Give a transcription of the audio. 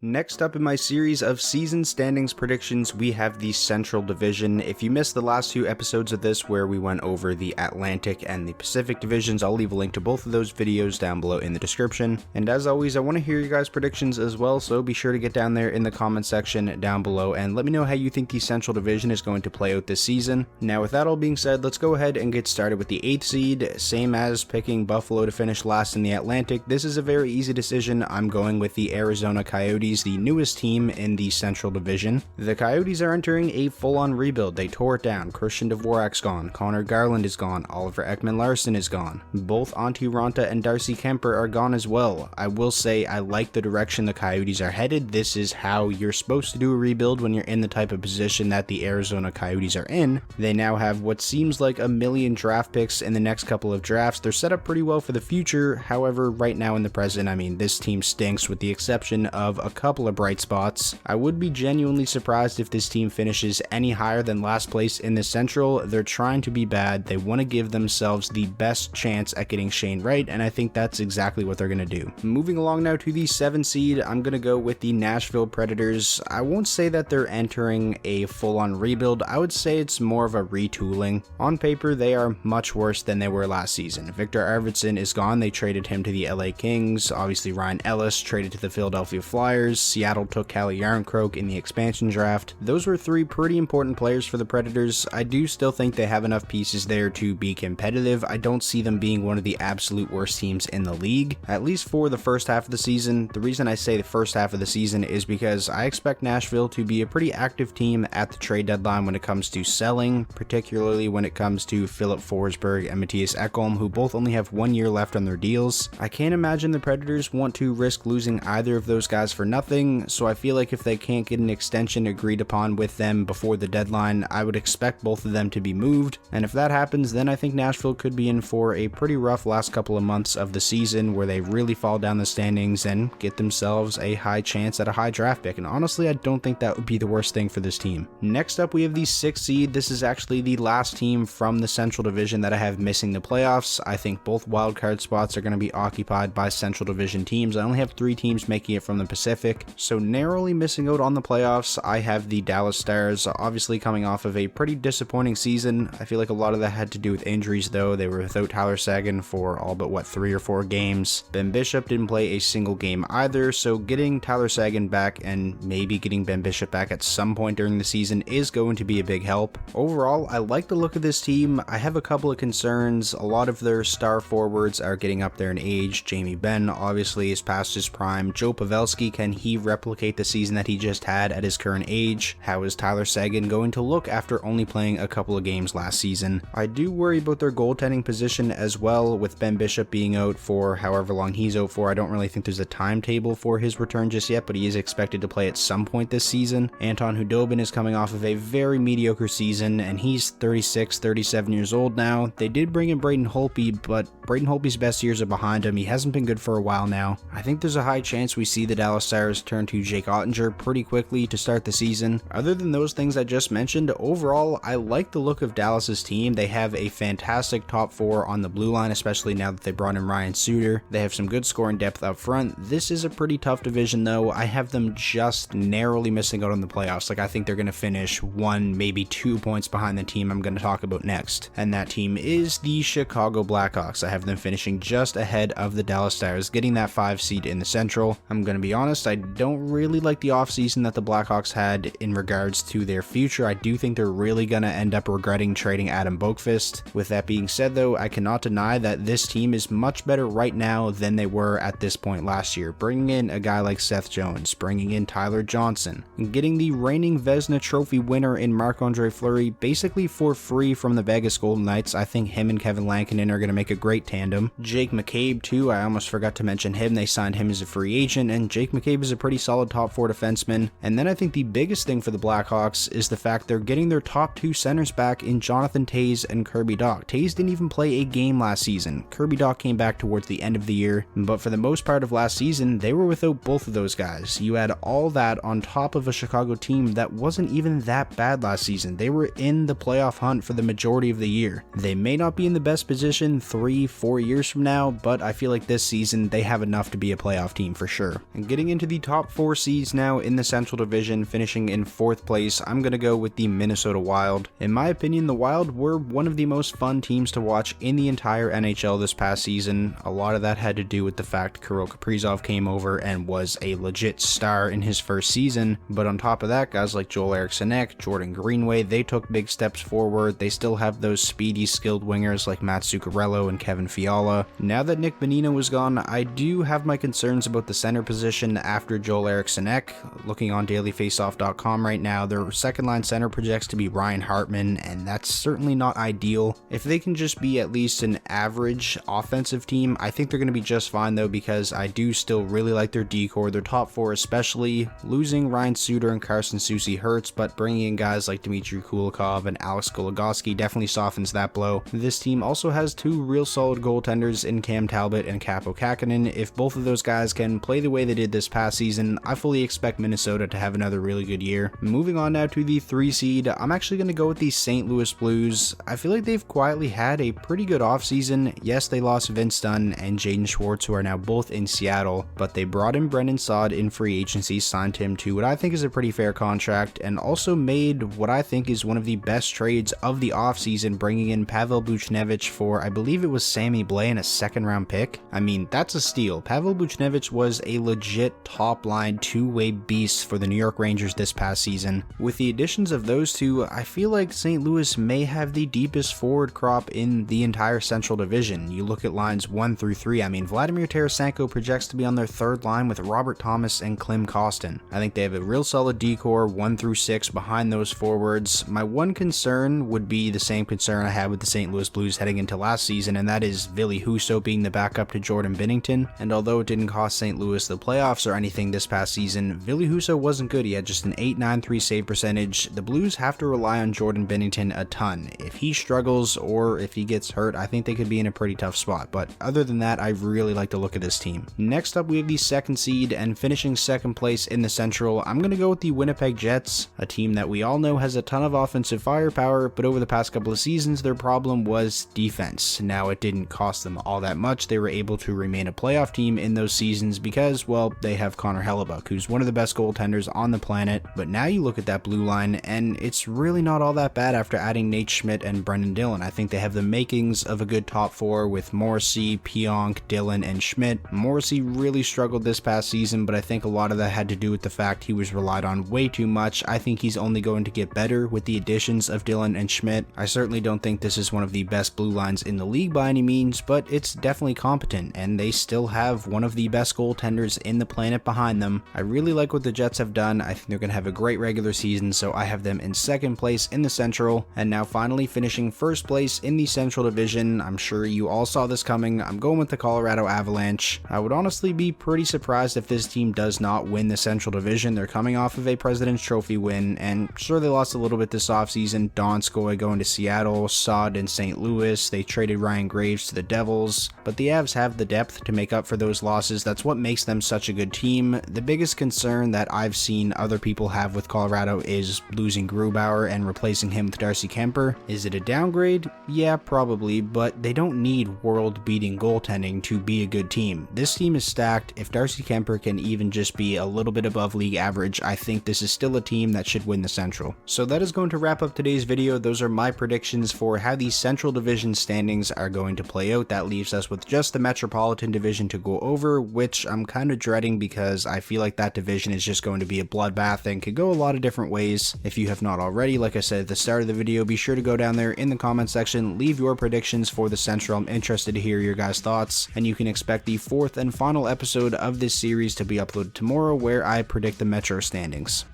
Next up in my series of season standings predictions, we have the Central Division. If you missed the last two episodes of this where we went over the Atlantic and the Pacific divisions, I'll leave a link to both of those videos down below in the description. And as always, I want to hear your guys' predictions as well, so be sure to get down there in the comment section down below and let me know how you think the Central Division is going to play out this season. Now with that all being said, let's go ahead and get started with the 8th seed. Same as picking Buffalo to finish last in the Atlantic, this is a very easy decision. I'm going with the Arizona Coyotes, the newest team in the Central Division. The Coyotes are entering a full-on rebuild. They tore it down. Christian Dvorak's gone. Connor Garland is gone. Oliver Ekman-Larsson is gone. Both Antti Ranta and Darcy Kemper are gone as well. I will say I like the direction the Coyotes are headed. This is how you're supposed to do a rebuild when you're in the type of position that the Arizona Coyotes are in. They now have what seems like a million draft picks in the next couple of drafts. They're set up pretty well for the future. However, right now in the present, I mean, this team stinks with the exception of a couple of bright spots. I would be genuinely surprised if this team finishes any higher than last place in the Central. They're trying to be bad. They want to give themselves the best chance at getting Shane Wright, and I think that's exactly what they're going to do. Moving along now to the 7th seed, I'm going to go with the Nashville Predators. I won't say that they're entering a full-on rebuild. I would say it's more of a retooling. On paper, they are much worse than they were last season. Victor Arvidsson is gone. They traded him to the LA Kings. Obviously, Ryan Ellis traded to the Philadelphia Flyers. Seattle took Calle Jarnkrok in the expansion draft. Those were three pretty important players for the Predators. I do still think they have enough pieces there to be competitive. I don't see them being one of the absolute worst teams in the league, at least for the first half of the season. The reason I say the first half of the season is because I expect Nashville to be a pretty active team at the trade deadline when it comes to selling, particularly when it comes to Philip Forsberg and Mattias Ekholm, who both only have 1 year left on their deals. I can't imagine the Predators want to risk losing either of those guys for nothing, so I feel like if they can't get an extension agreed upon with them before the deadline, I would expect both of them to be moved, and if that happens, then I think Nashville could be in for a pretty rough last couple of months of the season where they really fall down the standings and get themselves a high chance at a high draft pick, and honestly, I don't think that would be the worst thing for this team. Next up, we have the 6th seed. This is actually the last team from the Central Division that I have missing the playoffs. I think both wildcard spots are going to be occupied by Central Division teams. I only have 3 teams making it from the Pacific, so narrowly missing out on the playoffs, I have the Dallas Stars, obviously coming off of a pretty disappointing season. I feel like a lot of that had to do with injuries though. They were without Tyler Seguin for all but 3 or 4 games. Ben Bishop didn't play a single game either, so getting Tyler Seguin back and maybe getting Ben Bishop back at some point during the season is going to be a big help. Overall, I like the look of this team. I have a couple of concerns. A lot of their star forwards are getting up there in age. Jamie Benn obviously is past his prime. Joe Pavelski, can he replicate the season that he just had at his current age? How is Tyler Seguin going to look after only playing a couple of games last season? I do worry about their goaltending position as well, with Ben Bishop being out for however long he's out for. I don't really think there's a timetable for his return just yet, but he is expected to play at some point this season. Anton Khudobin is coming off of a very mediocre season, and he's 36, 37 years old now. They did bring in Braden Holtby, but Braden Holtby's best years are behind him. He hasn't been good for a while now. I think there's a high chance we see the Dallas Stars turn to Jake Ottinger pretty quickly to start the season. Other than those things I just mentioned, overall, I like the look of Dallas's team. They have a fantastic top 4 on the blue line, especially now that they brought in Ryan Suter. They have some good scoring depth up front. This is a pretty tough division though. I have them just narrowly missing out on the playoffs. Like, I think they're going to finish 1, maybe 2 points behind the team I'm going to talk about next, and that team is the Chicago Blackhawks. I have them finishing just ahead of the Dallas Stars, getting that 5 seed in the Central. I'm going to be honest, I don't really like the offseason that the Blackhawks had in regards to their future. I do think they're really going to end up regretting trading Adam Boqvist. With that being said though, I cannot deny that this team is much better right now than they were at this point last year. Bringing in a guy like Seth Jones, bringing in Tyler Johnson, and getting the reigning Vezina Trophy winner in Marc-Andre Fleury basically for free from the Vegas Golden Knights. I think him and Kevin Lankinen are going to make a great tandem. Jake McCabe too, I almost forgot to mention him. They signed him as a free agent, and Jake McCabe is a pretty solid top 4 defenseman. And then I think the biggest thing for the Blackhawks is the fact they're getting their top 2 centers back in Jonathan Toews and Kirby Dach. Toews didn't even play a game last season. Kirby Dach came back towards the end of the year, but for the most part of last season, they were without both of those guys. You had all that on top of a Chicago team that wasn't even that bad last season. They were in the playoff hunt for the majority of the year. They may not be in the best position 3-4 years from now, but I feel like this season they have enough to be a playoff team for sure. And getting into the the top 4 seeds now in the Central Division, finishing in 4th place, I'm going to go with the Minnesota Wild. In my opinion, the Wild were one of the most fun teams to watch in the entire NHL this past season. A lot of that had to do with the fact Kirill Kaprizov came over and was a legit star in his first season, but on top of that, guys like Joel Eriksson Ek, Jordan Greenway, they took big steps forward. They still have those speedy, skilled wingers like Matt Zuccarello and Kevin Fiala. Now that Nick Bonino was gone, I do have my concerns about the center position after Joel Eriksson Ek. Looking on dailyfaceoff.com right now, their second line center projects to be Ryan Hartman, and that's certainly not ideal. If they can just be at least an average offensive team, I think they're going to be just fine though, because I do still really like their D-core, their top 4 especially. Losing Ryan Suter and Carson Soucy hurts, but bringing in guys like Dmitry Kulikov and Alex Goligoski definitely softens that blow. This team also has 2 real solid goaltenders in Cam Talbot and Kaapo Kähkönen. If both of those guys can play the way they did this past season, I fully expect Minnesota to have another really good year. Moving on now to the 3 seed, I'm actually going to go with the St. Louis Blues. I feel like they've quietly had a pretty good offseason. Yes, they lost Vince Dunn and Jaden Schwartz, who are now both in Seattle, but they brought in Brendan Saad in free agency, signed him to what I think is a pretty fair contract, and also made what I think is one of the best trades of the offseason, bringing in Pavel Buchnevich for, I believe it was Sammy Blais and a 2nd round pick. I mean, that's a steal. Pavel Buchnevich was a legit top line 2-way beast for the New York Rangers this past season. With the additions of those two, I feel like St. Louis may have the deepest forward crop in the entire Central Division. You look at lines 1 through 3, I mean, Vladimir Tarasenko projects to be on their 3rd line with Robert Thomas and Klim Kostin. I think they have a real solid D-core 1 through 6 behind those forwards. My one concern would be the same concern I had with the St. Louis Blues heading into last season, and that is Ville Husso being the backup to Jordan Binnington. And although it didn't cost St. Louis the playoffs or anything this past season, Ville Husso wasn't good. He had just an .893 save percentage. The Blues have to rely on Jordan Binnington a ton. If he struggles or if he gets hurt, I think they could be in a pretty tough spot. But other than that, I really like to look at this team. Next up, we have the 2nd seed, and finishing 2nd place in the Central, I'm going to go with the Winnipeg Jets, a team that we all know has a ton of offensive firepower, but over the past couple of seasons, their problem was defense. Now, it didn't cost them all that much. They were able to remain a playoff team in those seasons because, well, they have Connor Hellebuck, who's one of the best goaltenders on the planet. But now you look at that blue line, and it's really not all that bad after adding Nate Schmidt and Brendan Dillon. I think they have the makings of a good top 4 with Morrissey, Pionk, Dillon, and Schmidt. Morrissey really struggled this past season, but I think a lot of that had to do with the fact he was relied on way too much. I think he's only going to get better with the additions of Dillon and Schmidt. I certainly don't think this is one of the best blue lines in the league by any means, but it's definitely competent, and they still have one of the best goaltenders in the planet behind them. I really like what the Jets have done. I think they're going to have a great regular season, so I have them in 2nd place in the Central. And now finally finishing 1st place in the Central Division, I'm sure you all saw this coming, I'm going with the Colorado Avalanche. I would honestly be pretty surprised if this team does not win the Central Division. They're coming off of a President's Trophy win, and sure, they lost a little bit this offseason. Donskoy going to Seattle, Saad in St. Louis, they traded Ryan Graves to the Devils, but the Avs have the depth to make up for those losses. That's what makes them such a good team. The biggest concern that I've seen other people have with Colorado is losing Grubauer and replacing him with Darcy Kemper. Is it a downgrade? Yeah, probably, but they don't need world-beating goaltending to be a good team. This team is stacked. If Darcy Kemper can even just be a little bit above league average, I think this is still a team that should win the Central. So that is going to wrap up today's video. Those are my predictions for how the Central Division standings are going to play out. That leaves us with just the Metropolitan Division to go over, which I'm kind of dreading because I feel like that division is just going to be a bloodbath and could go a lot of different ways. If you have not already, like I said at the start of the video, be sure to go down there in the comment section, leave your predictions for the Central. I'm interested to hear your guys' thoughts, and you can expect the 4th and final episode of this series to be uploaded tomorrow where I predict the Metro standings.